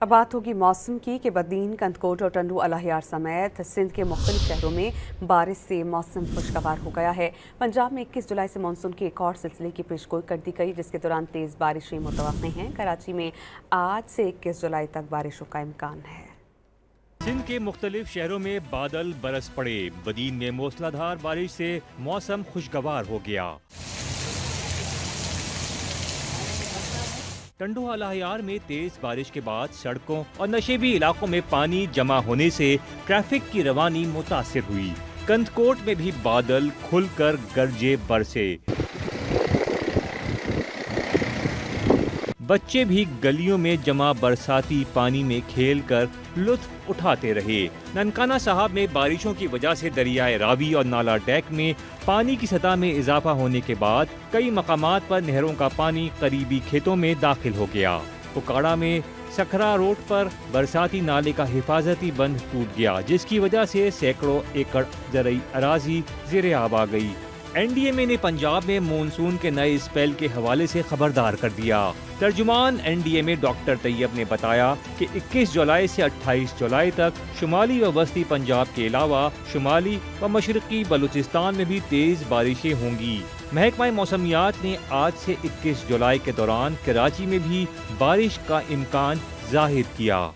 अब बात होगी मौसम की कि बदीन, कंदकोट और टंडू अलाहियार समेत सिंध के मुख्तलिफ शहरों में बारिश से मौसम खुशगवार हो गया है। पंजाब में 21 जुलाई से मानसून के एक और सिलसिले की पेशगोई कर दी गई, जिसके दौरान तेज़ बारिशें मुतवक्किल हैं। कराची में आज से 21 जुलाई तक बारिशों का इम्कान है। सिंध के मुख्तलिफ शहरों में बादल बरस पड़े। बदीन में मूसलाधार बारिश से मौसम खुशगवार हो गया। टंडू अलाहियार में तेज बारिश के बाद सड़कों और नशेबी इलाकों में पानी जमा होने से ट्रैफिक की रवानी मुतासिर हुई। कंदकोट में भी बादल खुलकर गरजे बरसे। बच्चे भी गलियों में जमा बरसाती पानी में खेलकर लुत्फ उठाते रहे। ननकाना साहब में बारिशों की वजह से दरियाए रावी और नाला डेक में पानी की सतह में इजाफा होने के बाद कई मकामात पर नहरों का पानी करीबी खेतों में दाखिल हो गया। पुकाड़ा में सखरा रोड पर बरसाती नाले का हिफाजती बंध टूट गया, जिसकी वजह से सैकड़ों एकड़ ज़रई अराजी ज़ेरे आब आ गई। एनडीएमए ने पंजाब में मानसून के नए स्पेल के हवाले से खबरदार कर दिया। तर्जुमान एनडीएमए डॉक्टर तैयब ने बताया कि 21 जुलाई से 28 जुलाई तक शुमाली व वस्ती पंजाब के अलावा शुमाली व मशरकी बलूचिस्तान में भी तेज बारिशें होंगी। महकमा मौसमियात ने आज से 21 जुलाई के दौरान कराची में भी बारिश का इम्कान जाहिर किया।